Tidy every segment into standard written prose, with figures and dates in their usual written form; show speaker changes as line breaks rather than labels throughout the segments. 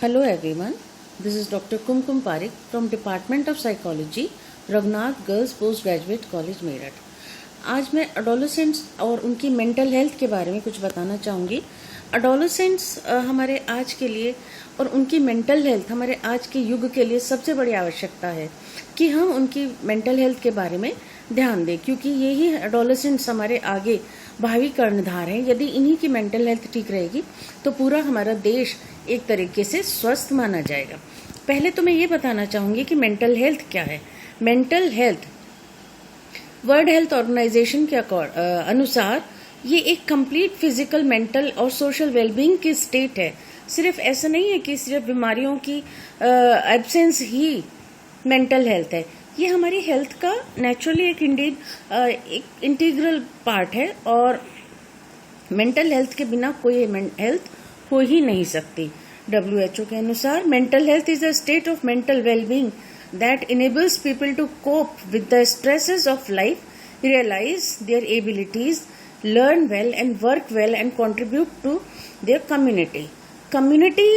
Hello everyone, this is Dr. Kumkum Parekh from Department of Psychology, Raghunath girls post graduate college Meerut. आज मैं adolescents और उनकी mental health के बारे में कुछ बताना चाहूँगी। एडोलेसेंट्स हमारे आज के लिए और उनकी मेंटल हेल्थ हमारे आज के युग के लिए सबसे बड़ी आवश्यकता है कि हम उनकी मेंटल हेल्थ के बारे में ध्यान दें, क्योंकि यही एडोलेसेंट्स हमारे आगे भावी कर्णधार हैं। यदि इन्हीं की मेंटल हेल्थ ठीक रहेगी तो पूरा हमारा देश एक तरीके से स्वस्थ माना जाएगा। पहले तो मैं ये बताना चाहूँगी कि मेंटल हेल्थ क्या है। Mental health world health organization के अनुसार ये एक कंप्लीट फिजिकल, मेंटल और सोशल वेलबींग की स्टेट है। सिर्फ ऐसा नहीं है कि सिर्फ बीमारियों की एब्सेंस ही मेंटल हेल्थ है। ये हमारी हेल्थ का नेचुरली एक इंटीग्रल पार्ट है और मेंटल हेल्थ के बिना कोई हेल्थ हो ही नहीं सकती। WHO के अनुसार mental health is a state of mental wellbeing that enables people to cope with the stresses of life, realize their abilities, learn well and work well and contribute to their community. Community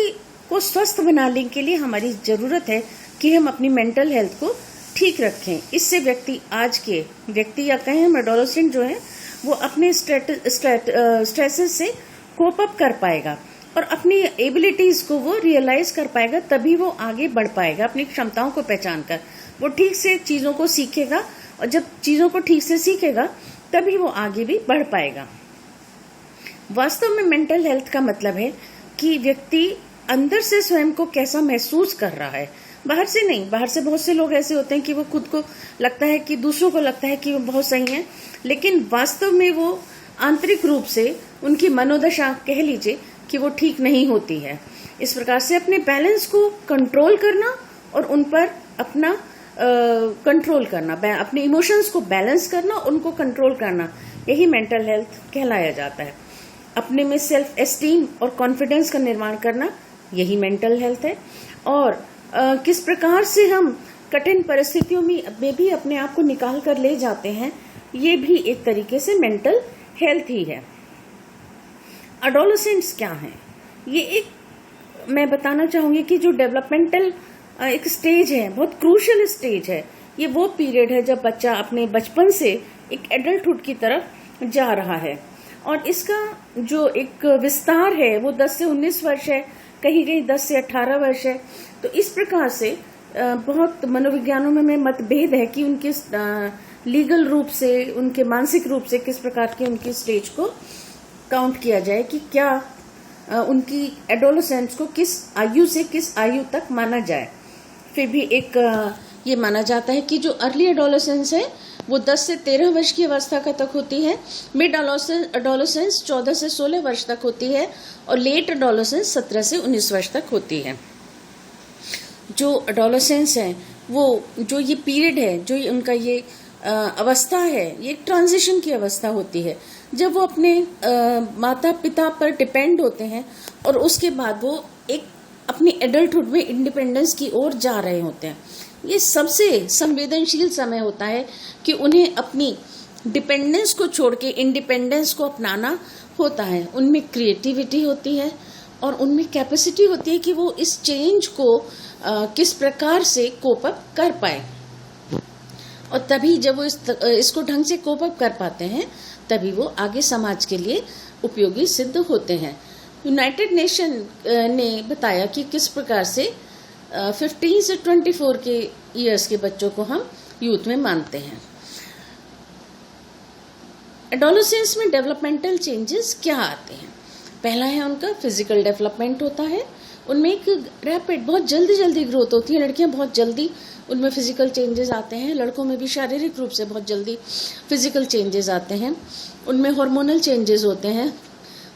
को स्वस्थ बनाने के लिए हमारी जरूरत है कि हम अपनी मेंटल हेल्थ को ठीक रखें। इससे व्यक्ति या कहें हम एडोलेसेंट जो है वो अपने स्ट्रेसेस से कोप अप कर पाएगा और अपनी एबिलिटीज को वो रियलाइज कर पाएगा, तभी वो आगे बढ़ पाएगा। अपनी क्षमताओं को पहचान कर वो ठीक से चीजों को सीखेगा और जब चीजों को ठीक से सीखेगा तभी वो आगे भी बढ़ पाएगा। वास्तव में मेंटल हेल्थ का मतलब है कि व्यक्ति अंदर से स्वयं को कैसा महसूस कर रहा है, बाहर से नहीं। बाहर से बहुत से लोग ऐसे होते हैं कि वो खुद को लगता है कि दूसरों को लगता है कि वो बहुत सही है, लेकिन वास्तव में वो आंतरिक रूप से उनकी मनोदशा कह लीजिए कि वो ठीक नहीं होती है। इस प्रकार से अपने बैलेंस को कंट्रोल करना और उन पर अपना कंट्रोल करना, अपने इमोशंस को बैलेंस करना, उनको कंट्रोल करना, यही मेंटल हेल्थ कहलाया जाता है। अपने में सेल्फ एस्टीम और कॉन्फिडेंस का निर्माण करना, यही मेंटल हेल्थ है। और किस प्रकार से हम कठिन परिस्थितियों में भी अपने आप को निकाल कर ले जाते हैं, ये भी एक तरीके से मेंटल हेल्थ ही है। एडोलेसेंट्स क्या हैं? ये मैं बताना चाहूंगी कि जो डेवलपमेंटल एक स्टेज है, बहुत क्रूशियल स्टेज है। ये वो पीरियड है जब बच्चा अपने बचपन से एक एडल्टहुड की तरफ जा रहा है और इसका जो एक विस्तार है वो 10 से 19 वर्ष है, कहीं 10 से 18 वर्ष है। तो इस प्रकार से बहुत मनोविज्ञानों में मतभेद है कि उनके लीगल रूप से, उनके मानसिक रूप से किस प्रकार के उनकी स्टेज को काउंट किया जाए, कि क्या उनकी एडोलेसेंस को किस आयु से किस आयु तक माना जाए। फिर भी ये माना जाता है कि जो अर्ली एडोलेसेंस है वो 10 से 13 वर्ष की अवस्था का तक होती है, मिड एडोलेसेंस 14 से 16 वर्ष तक होती है और लेट एडोलेसेंस 17 से 19 वर्ष तक होती है। जो एडोलेसेंस है वो जो ये पीरियड है, जो उनका ये अवस्था है, ये ट्रांजिशन की अवस्था होती है जब वो अपने माता पिता पर डिपेंड होते हैं और उसके बाद वो एक अपनी एडल्टहुड में इंडिपेंडेंस की ओर जा रहे होते हैं। ये सबसे संवेदनशील समय होता है कि उन्हें अपनी डिपेंडेंस को छोड़ के इंडिपेंडेंस को अपनाना होता है। उनमें क्रिएटिविटी होती है और उनमें कैपेसिटी होती है कि वो इस चेंज को किस प्रकार से कोप अप कर पाए। और तभी जब वो इसको ढंग से कोप अप कर पाते हैं तभी वो आगे समाज के लिए उपयोगी सिद्ध होते हैं। यूनाइटेड नेशन ने बताया कि किस प्रकार से 15 से 24 के ईयर्स के बच्चों को हम यूथ में मानते हैं। एडोलेसेंस में डेवलपमेंटल चेंजेस क्या आते हैं? पहला है उनका फिजिकल डेवलपमेंट होता है। उनमें एक रैपिड, बहुत जल्दी ग्रोथ होती है। लड़कियां बहुत जल्दी उनमें फिजिकल चेंजेस आते हैं, लड़कों में भी शारीरिक रूप से बहुत जल्दी फिजिकल चेंजेस आते हैं। उनमें हार्मोनल चेंजेस होते हैं,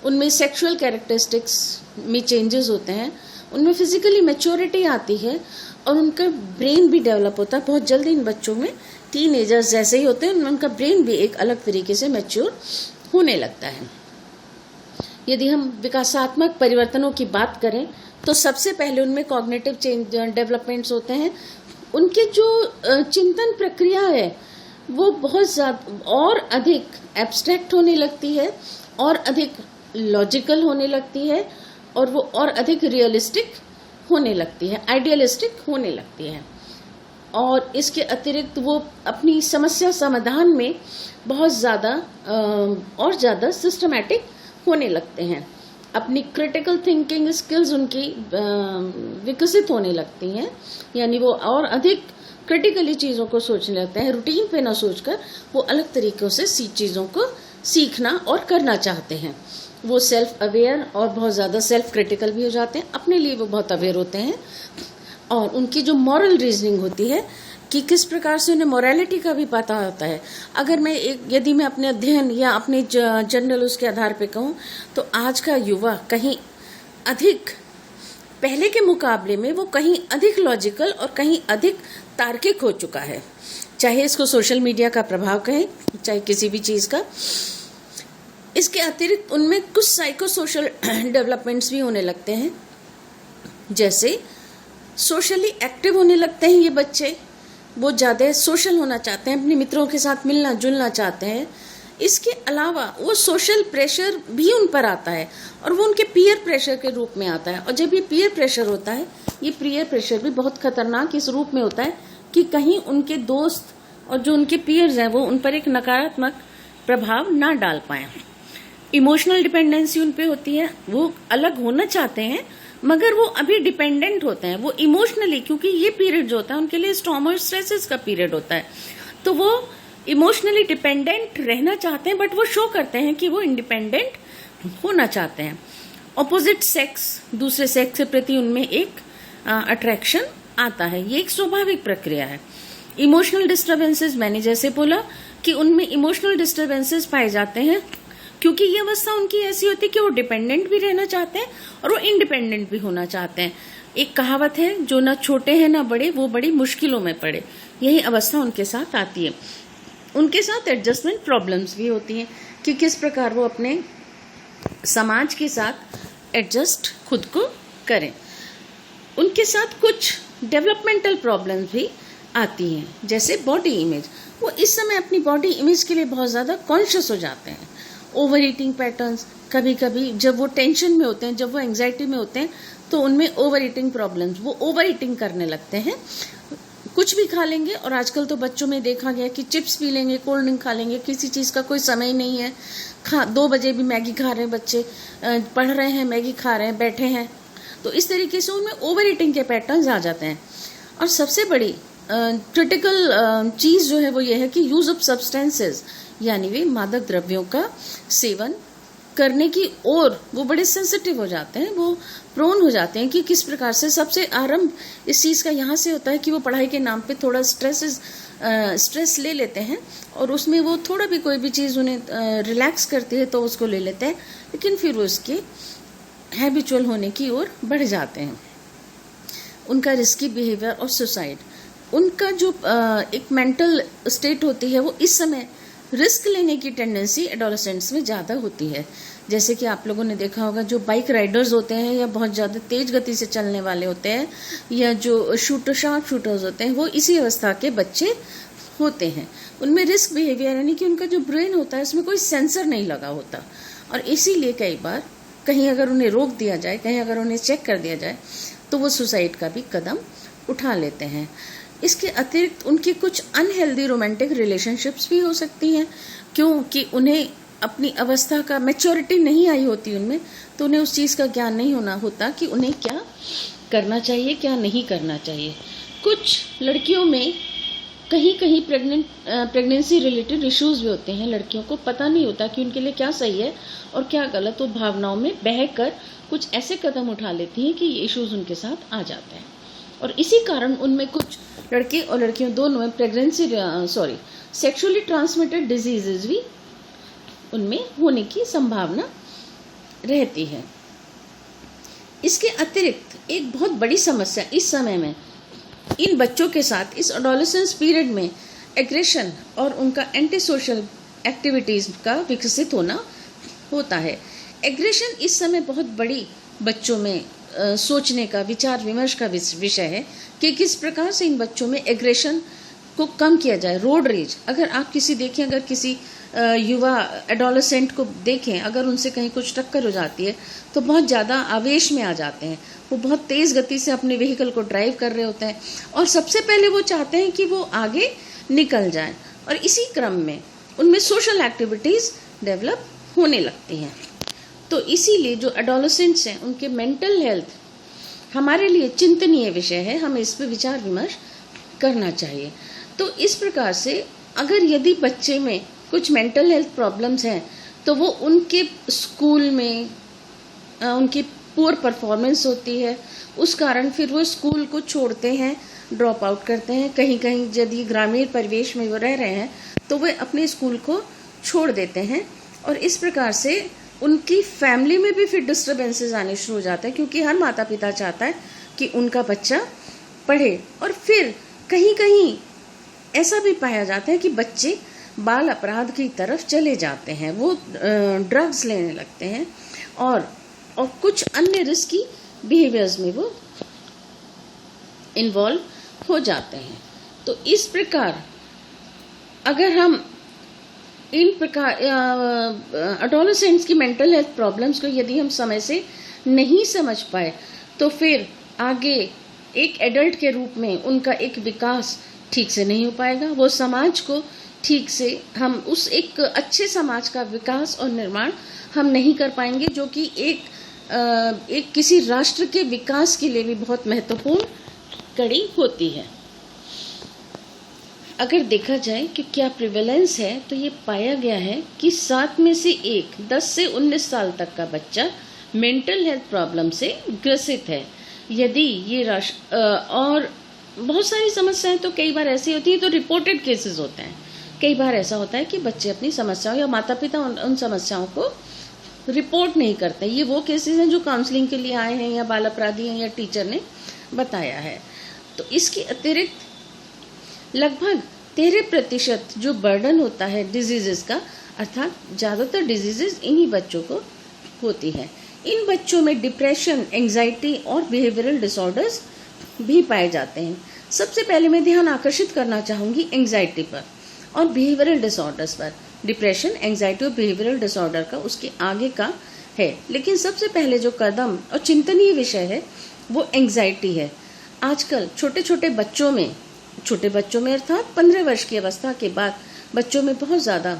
उनमें सेक्सुअल कैरेक्टरिस्टिक्स में चेंजेस होते हैं, उनमें फिजिकली मैच्योरिटी आती है और उनका ब्रेन भी डेवलप होता है बहुत जल्दी। इन बच्चों में टीनेजर्स जैसे ही होते हैं उनका ब्रेन भी एक अलग तरीके से मैच्योर होने लगता है। यदि हम विकासात्मक परिवर्तनों की बात करें तो सबसे पहले उनमें कॉग्निटिव चेंज डेवलपमेंट्स होते हैं। उनके जो चिंतन प्रक्रिया है वो बहुत ज्यादा और अधिक एब्स्ट्रैक्ट होने लगती है और अधिक लॉजिकल होने लगती है और वो और अधिक रियलिस्टिक होने लगती है, आइडियलिस्टिक होने लगती है। और इसके अतिरिक्त वो अपनी समस्या समाधान में बहुत ज़्यादा और ज़्यादा सिस्टमैटिक होने लगते हैं। अपनी क्रिटिकल थिंकिंग स्किल्स उनकी विकसित होने लगती हैं, यानी वो और अधिक क्रिटिकली चीज़ों को सोचने लगते हैं। रूटीन पे ना सोचकर वो अलग तरीक़ों से चीज़ों को सीखना और करना चाहते हैं। वो सेल्फ अवेयर और बहुत ज़्यादा सेल्फ क्रिटिकल भी हो जाते हैं, अपने लिए वो बहुत अवेयर होते हैं। और उनकी जो मॉरल रीजनिंग होती है कि किस प्रकार से उन्हें मोरालिटी का भी पता होता है। अगर मैं यदि मैं अपने अध्ययन या अपने जनरल उसके आधार पे कहूँ तो आज का युवा कहीं अधिक, पहले के मुकाबले में वो कहीं अधिक लॉजिकल और कहीं अधिक तार्किक हो चुका है। चाहे इसको सोशल मीडिया का प्रभाव कहें, चाहे किसी भी चीज़ का। इसके अतिरिक्त उनमें कुछ साइको सोशल डेवलपमेंट्स भी होने लगते हैं, जैसे सोशली एक्टिव होने लगते हैं ये बच्चे। वो ज़्यादा सोशल होना चाहते हैं, अपने मित्रों के साथ मिलना जुलना चाहते हैं। इसके अलावा वो सोशल प्रेशर भी उन पर आता है और वो उनके पीयर प्रेशर के रूप में आता है। और जब ये पीयर प्रेशर होता है, ये पीयर प्रेशर भी बहुत खतरनाक इस रूप में होता है कि कहीं उनके दोस्त और जो उनके पीयर्स हैं वो उन पर एक नकारात्मक प्रभाव ना डाल पाएं। इमोशनल डिपेंडेंसी उन पे होती है, वो अलग होना चाहते हैं मगर वो अभी डिपेंडेंट होते हैं। वो इमोशनली, क्योंकि ये पीरियड जो होता है उनके लिए स्टॉर्म और स्ट्रेसेस का पीरियड होता है, तो वो इमोशनली डिपेंडेंट रहना चाहते हैं, बट वो शो करते हैं कि वो इंडिपेंडेंट होना चाहते हैं। ऑपोजिट सेक्स, दूसरे सेक्स के प्रति उनमें एक अट्रैक्शन आता है, ये एक स्वाभाविक प्रक्रिया है। इमोशनल डिस्टर्बेंसेस, मैंने जैसे बोला कि उनमें इमोशनल डिस्टर्बेंसेस पाए जाते हैं क्योंकि ये अवस्था उनकी ऐसी होती है कि वो डिपेंडेंट भी रहना चाहते हैं और वो इंडिपेंडेंट भी होना चाहते हैं। एक कहावत है, जो ना छोटे हैं ना बड़े, वो बड़ी मुश्किलों में पड़े। यही अवस्था उनके साथ आती है। उनके साथ एडजस्टमेंट प्रॉब्लम्स भी होती हैं कि किस प्रकार वो अपने समाज के साथ एडजस्ट खुद को करें। उनके साथ कुछ डेवलपमेंटल प्रॉब्लम्स भी आती हैं, जैसे बॉडी इमेज। वो इस समय अपनी बॉडी इमेज के लिए बहुत ज़्यादा कॉन्शियस हो जाते हैं। ओवर ईटिंग पैटर्न्स, कभी कभी जब वो टेंशन में होते हैं, जब वो एंग्जाइटी में होते हैं, तो उनमें ओवर ईटिंग प्रॉब्लम्स, वो ओवर ईटिंग करने लगते हैं। कुछ भी खा लेंगे, और आजकल तो बच्चों में देखा गया कि चिप्स पी लेंगे, कोल्ड ड्रिंक खा लेंगे, किसी चीज़ का कोई समय नहीं है। 2 बजे भी मैगी खा रहे हैं बच्चे, पढ़ रहे हैं मैगी खा रहे हैं, बैठे हैं। तो इस तरीके से उनमें ओवर ईटिंग के पैटर्न्स आ जाते हैं। और सबसे बड़ी क्रिटिकल चीज़ जो है वो ये है कि यूज़ ऑफ सब्सटेंसेस, यानी वे मादक द्रव्यों का सेवन करने की ओर वो बड़े सेंसिटिव हो जाते हैं। वो प्रोन हो जाते हैं कि किस प्रकार से सबसे आरंभ इस चीज़ का यहाँ से होता है कि वो पढ़ाई के नाम पे थोड़ा स्ट्रेस ले लेते हैं, और उसमें वो थोड़ा भी कोई भी चीज़ उन्हें रिलैक्स करती है तो उसको ले लेते हैं, लेकिन फिर वो उसके हैबिचुअल होने की ओर बढ़ जाते हैं। उनका रिस्की बिहेवियर और सुसाइड, उनका जो एक मेंटल स्टेट होती है, वो इस समय रिस्क लेने की टेंडेंसी एडोलेसेंट्स में ज़्यादा होती है। जैसे कि आप लोगों ने देखा होगा, जो बाइक राइडर्स होते हैं या बहुत ज़्यादा तेज गति से चलने वाले होते हैं, या जो शार्प शूटर्स होते हैं, वो इसी अवस्था के बच्चे होते हैं। उनमें रिस्क बिहेवियर, यानी कि उनका जो ब्रेन होता है उसमें कोई सेंसर नहीं लगा होता, और इसीलिए कई बार कहीं अगर उन्हें रोक दिया जाए, कहीं अगर उन्हें चेक कर दिया जाए, तो वो सुसाइड का भी कदम उठा लेते हैं। इसके अतिरिक्त उनकी कुछ अनहेल्दी रोमांटिक रिलेशनशिप्स भी हो सकती हैं, क्योंकि उन्हें अपनी अवस्था का मैच्योरिटी नहीं आई होती उनमें, तो उन्हें उस चीज़ का ज्ञान नहीं होना होता कि उन्हें क्या करना चाहिए, क्या नहीं करना चाहिए। कुछ लड़कियों में कहीं कहीं प्रेगनेंसी रिलेटेड इश्यूज भी होते हैं। लड़कियों को पता नहीं होता कि उनके लिए क्या सही है और क्या गलत, वो भावनाओं में बहकर कुछ ऐसे कदम उठा लेती हैं कि ये इश्यूज उनके साथ आ जाते हैं, और इसी कारण उनमें कुछ लड़के और लड़कियों दोनों में सेक्सुअली ट्रांसमिटेड डिजीजेज भी उनमें होने की संभावना रहती है। इसके अतिरिक्त एक बहुत बड़ी समस्या इस समय में इन बच्चों के साथ इस एडोलेसेंस पीरियड में एग्रेशन और उनका एंटी सोशल एक्टिविटीज़ का विकसित होना होता है। एग्रेशन इस समय बहुत बड़ी बच्चों में सोचने का, विचार विमर्श का विषय है कि किस प्रकार से इन बच्चों में एग्रेशन को कम किया जाए। रोड रेज, अगर आप किसी देखें, अगर किसी युवा एडोलेसेंट को देखें, अगर उनसे कहीं कुछ टक्कर हो जाती है तो बहुत ज़्यादा आवेश में आ जाते हैं, वो बहुत तेज़ गति से अपने व्हीकल को ड्राइव कर रहे होते हैं और सबसे पहले वो चाहते हैं कि वो आगे निकल जाएं, और इसी क्रम में उनमें सोशल एक्टिविटीज़ डेवलप होने लगती हैं। तो इसीलिए जो एडोलेसेंट्स हैं उनके मेंटल हेल्थ हमारे लिए चिंतनीय विषय है, हमें इस पर विचार विमर्श करना चाहिए। तो इस प्रकार से अगर यदि बच्चे में कुछ मेंटल हेल्थ प्रॉब्लम्स हैं तो वो उनके स्कूल में उनकी पुअर परफॉर्मेंस होती है, उस कारण फिर वो स्कूल को छोड़ते हैं, ड्रॉप आउट करते हैं। कहीं कहीं यदि ग्रामीण परिवेश में वो रह रहे हैं तो वे अपने स्कूल को छोड़ देते हैं, और इस प्रकार से उनकी फैमिली में भी फिर डिस्टर्बेंसेस आने शुरू हो जाते हैं, क्योंकि हर माता पिता चाहता है कि उनका बच्चा पढ़े। और फिर कहीं कहीं ऐसा भी पाया जाता है कि बच्चे बाल अपराध की तरफ चले जाते हैं, वो ड्रग्स लेने लगते हैं और कुछ अन्य रिस्की बिहेवियर्स में वो इन्वॉल्व हो जाते हैं। तो इस प्रकार अगर हम इन प्रकार एडोलेसेंट्स की मेंटल हेल्थ प्रॉब्लम्स को यदि हम समय से नहीं समझ पाए तो फिर आगे एक एडल्ट के रूप में उनका एक विकास ठीक से नहीं हो पाएगा। वो समाज को ठीक से, हम उस एक अच्छे समाज का विकास और निर्माण हम नहीं कर पाएंगे, जो कि एक किसी राष्ट्र के विकास के लिए भी बहुत महत्वपूर्ण कड़ी होती है। अगर देखा जाए कि क्या प्रिवेलेंस है तो ये पाया गया है कि 7 में से 1 10 से 19 साल तक का बच्चा मेंटल हेल्थ प्रॉब्लम से ग्रसित है। यदि ये और बहुत सारी समस्याएं तो कई बार ऐसी होती है तो रिपोर्टेड केसेस होते हैं। कई बार ऐसा होता है कि बच्चे अपनी समस्याओं या माता पिता उन समस्याओं को रिपोर्ट नहीं करते। ये वो केसेस हैं जो काउंसलिंग के लिए आए हैं या बाल अपराधी हैं या टीचर ने बताया है। तो इसके अतिरिक्त लगभग 13% जो बर्डन होता है डिजीजेस का, अर्थात ज़्यादातर डिजीजेस इन्हीं बच्चों को होती है। इन बच्चों में डिप्रेशन, एंजाइटी और बिहेवियरल डिसऑर्डर्स भी पाए जाते हैं। सबसे पहले मैं ध्यान आकर्षित करना चाहूँगी एंजाइटी पर और बिहेवियरल डिसऑर्डर्स पर। डिप्रेशन, एंजाइटी और बिहेवियरल डिसऑर्डर का उसके आगे का है, लेकिन सबसे पहले जो कदम और चिंतनीय विषय है वो एंजाइटी है। आजकल छोटे बच्चों में अर्थात 15 वर्ष की अवस्था के बाद बच्चों में बहुत ज़्यादा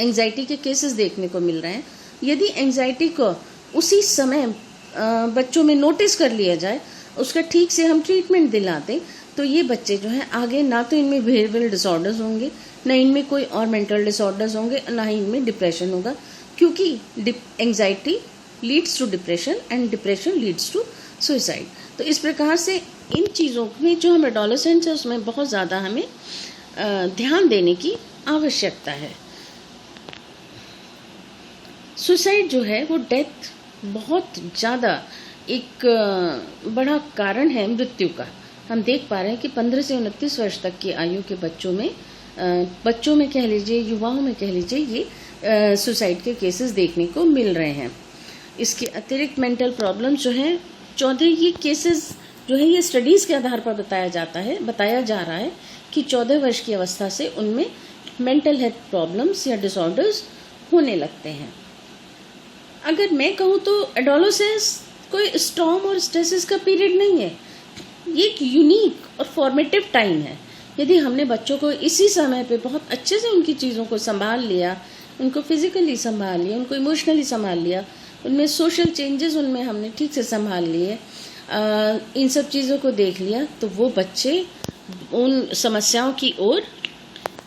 एंजाइटी के केसेस देखने को मिल रहे हैं। यदि एंजाइटी को उसी समय बच्चों में नोटिस कर लिया जाए, उसका ठीक से हम ट्रीटमेंट दिला दें, तो ये बच्चे जो हैं आगे ना तो इनमें बिहेवियरल डिसऑर्डर्स होंगे, ना इनमें कोई और मेंटल डिसऑर्डर्स होंगे, ना ही इनमें डिप्रेशन होगा, क्योंकि anxiety leads to depression and depression leads to suicide. तो इस प्रकार से इन चीज़ों में जो हम एडोलेसेंट्स हैं उसमें बहुत ज़्यादा हमें ध्यान देने की आवश्यकता है। सुसाइड जो है वो डेथ बहुत ज़्यादा एक बड़ा कारण है मृत्यु का। हम देख पा रहे हैं कि 15 से 29 वर्ष तक की आयु के बच्चों में कह लीजिए, युवाओं में कह लीजिए, ये सुसाइड के केसेस देखने को मिल रहे हैं। इसके अतिरिक्त मेंटल प्रॉब्लम्स जो हैं 14 ये केसेस जो है ये स्टडीज़ के आधार पर बताया जा रहा है कि 14 वर्ष की अवस्था से उनमें मेंटल हेल्थ प्रॉब्लम्स या डिसऑर्डर्स होने लगते हैं। अगर मैं कहूँ तो एडोलेसेंस कोई स्टॉर्म और स्ट्रेसेस का पीरियड नहीं है, ये एक यूनिक और फॉर्मेटिव टाइम है। यदि हमने बच्चों को इसी समय पे बहुत अच्छे से उनकी चीज़ों को संभाल लिया, उनको फिजिकली संभाल लिया, उनको इमोशनली संभाल लिया, उनमें सोशल चेंजेस उनमें हमने ठीक से संभाल लिए, इन सब चीज़ों को देख लिया, तो वो बच्चे उन समस्याओं की ओर,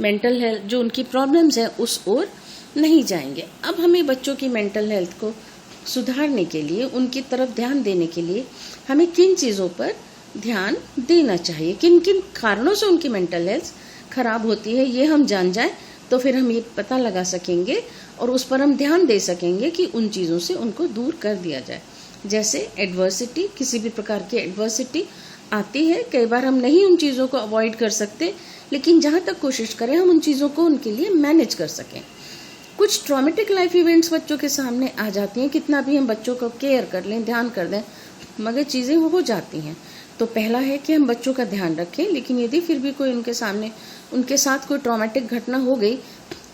मेंटल हेल्थ जो उनकी प्रॉब्लम्स है उस ओर नहीं जाएंगे। अब हमें बच्चों की मेंटल हेल्थ को सुधारने के लिए, उनकी तरफ ध्यान देने के लिए हमें किन चीज़ों पर ध्यान देना चाहिए, किन किन कारणों से उनकी मेंटल हेल्थ खराब होती है, ये हम जान जाएं तो फिर हम ये पता लगा सकेंगे और उस पर हम ध्यान दे सकेंगे कि उन चीज़ों से उनको दूर कर दिया जाए। जैसे एडवर्सिटी, किसी भी प्रकार की एडवर्सिटी आती है, कई बार हम नहीं उन चीज़ों को अवॉइड कर सकते, लेकिन जहाँ तक कोशिश करें हम उन चीज़ों को उनके लिए मैनेज कर सकें। कुछ ट्रॉमेटिक लाइफ इवेंट्स बच्चों के सामने आ जाती हैं, कितना भी हम बच्चों को केयर कर लें, ध्यान कर दें, मगर चीज़ें वो हो जाती हैं। तो पहला है कि हम बच्चों का ध्यान रखें, लेकिन यदि फिर भी कोई उनके साथ कोई ट्रॉमेटिक घटना हो गई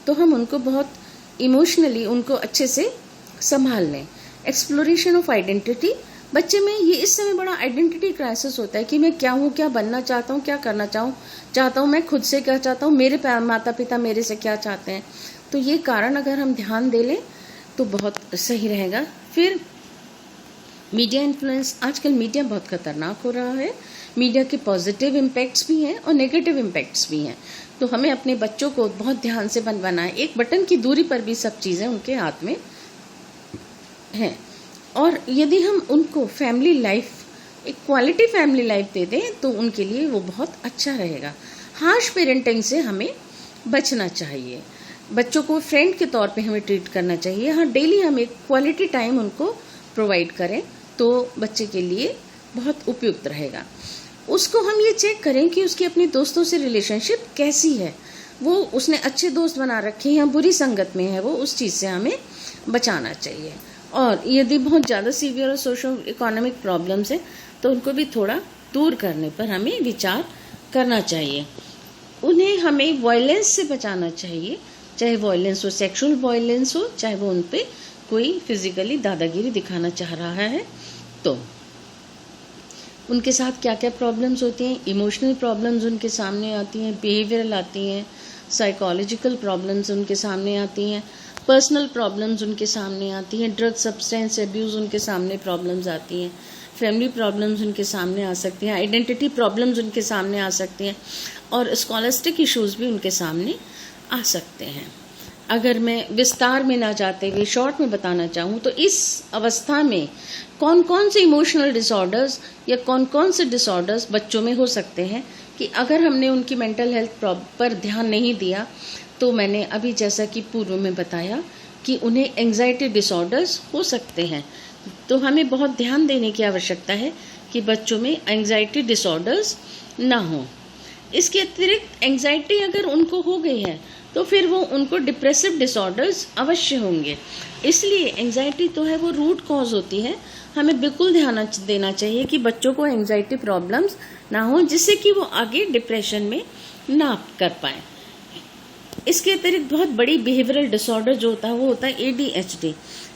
तो हम उनको बहुत इमोशनली उनको अच्छे से संभाल लें। एक्सप्लोरेशन ऑफ आइडेंटिटी, बच्चे में ये इस समय बड़ा आइडेंटिटी क्राइसिस होता है कि मैं क्या हूँ, क्या बनना चाहता हूँ, क्या करना चाहता हूँ, मैं खुद से क्या चाहता हूँ, मेरे माता पिता मेरे से क्या चाहते हैं। तो ये कारण अगर हम ध्यान दे लें तो बहुत सही रहेगा। फिर मीडिया इन्फ्लुएंस, आजकल मीडिया बहुत खतरनाक हो रहा है। मीडिया के पॉजिटिव इम्पैक्ट्स भी हैं और नेगेटिव इम्पैक्ट्स भी हैं, तो हमें अपने बच्चों को बहुत ध्यान से बनाए। एक बटन की दूरी पर भी सब चीज़ें उनके हाथ में हैं, और यदि हम उनको फैमिली लाइफ, एक क्वालिटी फैमिली लाइफ दे दें तो उनके लिए वो बहुत अच्छा रहेगा। हार्श पेरेंटिंग से हमें बचना चाहिए। बच्चों को फ्रेंड के तौर पे हमें ट्रीट करना चाहिए। हाँ, डेली हम एक क्वालिटी टाइम उनको प्रोवाइड करें तो बच्चे के लिए बहुत उपयुक्त रहेगा। उसको हम ये चेक करें कि उसकी अपने दोस्तों से रिलेशनशिप कैसी है, वो उसने अच्छे दोस्त बना रखे हैं या बुरी संगत में है, वो उस चीज़ से हमें बचाना चाहिए। और यदि बहुत ज़्यादा सीवियर और सोशल इकोनॉमिक प्रॉब्लम्स है तो उनको भी थोड़ा दूर करने पर हमें विचार करना चाहिए। उन्हें हमें वायलेंस से बचाना चाहिए, चाहे वायलेंस हो, सेक्सुअल वायलेंस हो, चाहे वो उन पे कोई फिजिकली दादागिरी दिखाना चाह रहा है। तो उनके साथ क्या क्या प्रॉब्लम्स होती हैं, इमोशनल प्रॉब्लम्स उनके सामने आती हैं, बिहेवियरल आती हैं, साइकोलॉजिकल प्रॉब्लम्स उनके सामने आती हैं, पर्सनल प्रॉब्लम्स उनके सामने आती हैं, ड्रग सब्सटेंस एब्यूज़ उनके सामने प्रॉब्लम्स आती हैं, फैमिली प्रॉब्लम्स उनके सामने आ सकती हैं, आइडेंटिटी प्रॉब्लम्स उनके सामने आ सकती हैं, और स्कॉलस्टिक इश्यूज़ भी उनके सामने आ सकते हैं। अगर मैं विस्तार में ना जाते हुए शॉर्ट में बताना चाहूँ तो इस अवस्था में कौन कौन से इमोशनल डिसऑर्डर्स या कौन कौन से डिसऑर्डर्स बच्चों में हो सकते हैं कि अगर हमने उनकी मेंटल हेल्थ पर ध्यान नहीं दिया तो मैंने अभी जैसा कि पूर्व में बताया कि उन्हें एंजाइटी डिसऑर्डर्स हो सकते हैं। तो हमें बहुत ध्यान देने की आवश्यकता है कि बच्चों में एंजाइटी डिसऑर्डर्स ना हो। इसके अतिरिक्त एंजाइटी अगर उनको हो गई है तो फिर वो उनको डिप्रेसिव डिसऑर्डर्स अवश्य होंगे। इसलिए एंजाइटी तो है वो रूट कॉज होती है, हमें बिल्कुल ध्यान देना चाहिए कि बच्चों को एंजाइटी प्रॉब्लम्स ना हो जिससे कि वो आगे डिप्रेशन में ना कर पाए। इसके अतिरिक्त बहुत बड़ी बिहेवियरल डिसऑर्डर जो होता है वो होता है ADHD।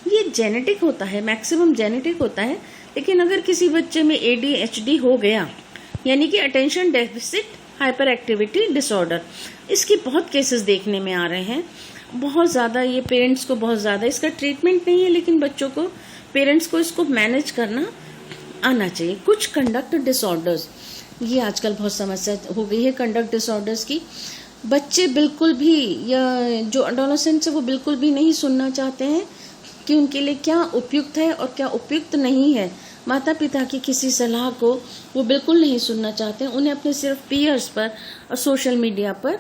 ये जेनेटिक होता है, मैक्सिमम जेनेटिक होता है, लेकिन अगर किसी बच्चे में ADHD हो गया यानी कि attention deficit hyper activity disorder, इसके बहुत केसेस देखने में आ रहे हैं। बहुत ज़्यादा ये पेरेंट्स को बहुत ज़्यादा इसका ट्रीटमेंट नहीं है, लेकिन बच्चों को पेरेंट्स को इसको मैनेज करना आना चाहिए। कुछ कंडक्ट डिसऑर्डर्स, ये आजकल बहुत समस्या हो गई है कंडक्ट डिसऑर्डर्स की। बच्चे बिल्कुल भी या जो एडोलेसेंट्स है वो बिल्कुल भी नहीं सुनना चाहते हैं कि उनके लिए क्या उपयुक्त है और क्या उपयुक्त नहीं है। माता पिता की किसी सलाह को वो बिल्कुल नहीं सुनना चाहते हैं। उन्हें अपने सिर्फ पीयर्स पर और सोशल मीडिया पर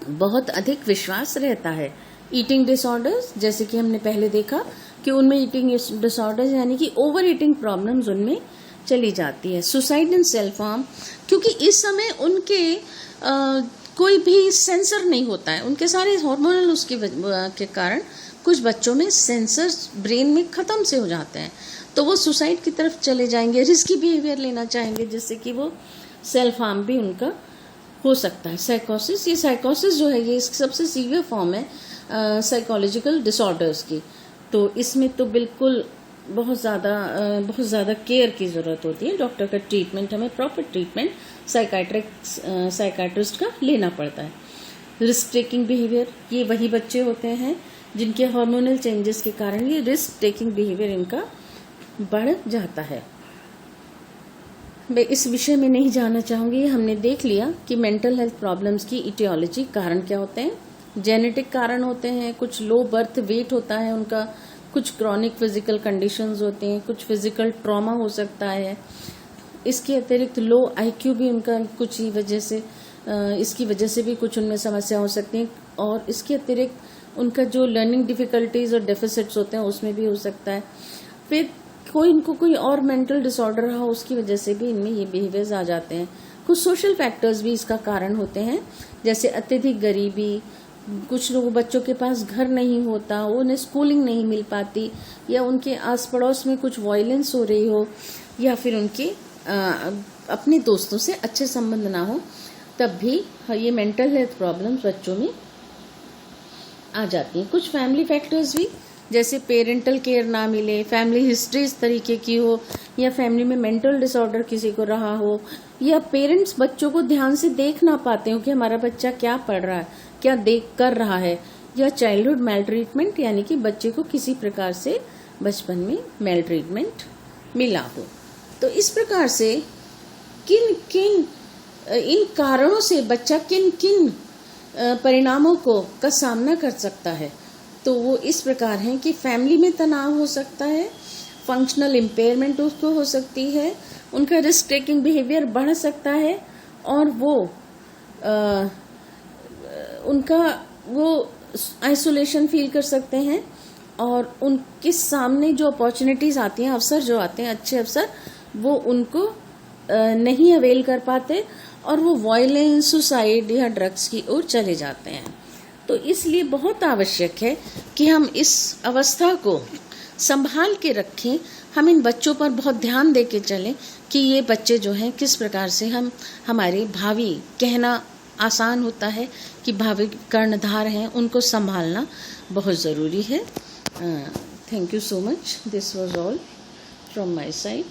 बहुत अधिक विश्वास रहता है। ईटिंग डिसऑर्डर्स, जैसे कि हमने पहले देखा कि उनमें ईटिंग डिसऑर्डर्स यानी कि ओवर ईटिंग प्रॉब्लम्स उनमें चली जाती है। सुसाइड एंड सेल्फ हार्म, क्योंकि इस समय उनके कोई भी सेंसर नहीं होता है, उनके सारे हार्मोनल उसके के कारण कुछ बच्चों में सेंसर्स ब्रेन में ख़त्म से हो जाते हैं, तो वो सुसाइड की तरफ चले जाएंगे, रिस्की बिहेवियर लेना चाहेंगे, जिससे कि वो सेल्फ हार्म भी उनका हो सकता है। साइकोसिस, ये साइकोसिस जो है ये सबसे सीवियर फॉर्म है साइकोलॉजिकल डिसऑर्डर्स की। तो इसमें तो बिल्कुल बहुत ज़्यादा केयर की ज़रूरत होती है। डॉक्टर का ट्रीटमेंट, हमें प्रॉपर ट्रीटमेंट साइकाट्रिस्ट का लेना पड़ता है। रिस्क टेकिंग बिहेवियर, ये वही बच्चे होते हैं जिनके हार्मोनल चेंजेस के कारण ये रिस्क टेकिंग बिहेवियर इनका बढ़ जाता है। मैं इस विषय में नहीं जानना चाहूँगी। हमने देख लिया कि मेंटल हेल्थ प्रॉब्लम्स की इटियोलॉजी, कारण क्या होते हैं। जेनेटिक कारण होते हैं, कुछ लो बर्थ वेट होता है उनका, कुछ क्रॉनिक फिजिकल कंडीशंस होते हैं, कुछ फिजिकल ट्रॉमा हो सकता है। इसके अतिरिक्त लो IQ भी उनका कुछ ही वजह से, इसकी वजह से भी कुछ उनमें समस्या हो सकती है। और इसके अतिरिक्त उनका जो लर्निंग डिफिकल्टीज और डेफिसिट्स होते हैं उसमें भी हो सकता है। फिर इनको कोई और मेंटल डिसऑर्डर रहा, उसकी वजह से भी इनमें ये बिहेवियर्स आ जाते हैं। कुछ सोशल फैक्टर्स भी इसका कारण होते हैं, जैसे अत्यधिक गरीबी, कुछ लोग बच्चों के पास घर नहीं होता, उन्हें स्कूलिंग नहीं मिल पाती, या उनके आस पड़ोस में कुछ वायलेंस हो रही हो, या फिर उनके अपने दोस्तों से अच्छे संबंध ना हो, तब भी ये मेंटल हेल्थ प्रॉब्लम्स बच्चों में आ जाती हैं। कुछ फैमिली फैक्टर्स भी, जैसे पेरेंटल केयर ना मिले, फैमिली हिस्ट्री इस तरीके की हो, या फैमिली में मेंटल डिसऑर्डर किसी को रहा हो, या पेरेंट्स बच्चों को ध्यान से देख ना पाते हो कि हमारा बच्चा क्या पढ़ रहा है, क्या देख कर रहा है, या चाइल्डहुड मेल ट्रीटमेंट, यानी कि बच्चे को किसी प्रकार से बचपन में मेल ट्रीटमेंट मिला हो। तो इस प्रकार से इन कारणों से बच्चा किन परिणामों का सामना कर सकता है, तो वो इस प्रकार हैं कि फैमिली में तनाव हो सकता है, फंक्शनल इम्पेयरमेंट उसको हो सकती है, उनका रिस्क टेकिंग बिहेवियर बढ़ सकता है, और वो आइसोलेशन फील कर सकते हैं, और उनके सामने जो अपॉर्चुनिटीज आती हैं, अवसर जो आते हैं, अच्छे अवसर, वो उनको नहीं अवेल कर पाते, और वो वायलेंस, सुसाइड या ड्रग्स की ओर चले जाते हैं। तो इसलिए बहुत आवश्यक है कि हम इस अवस्था को संभाल के रखें, हम इन बच्चों पर बहुत ध्यान दे के चलें कि ये बच्चे जो हैं किस प्रकार से हमारे भावी, कहना आसान होता है कि भावी कर्णधार हैं, उनको संभालना बहुत ज़रूरी है। Thank you so much. This was all from my side.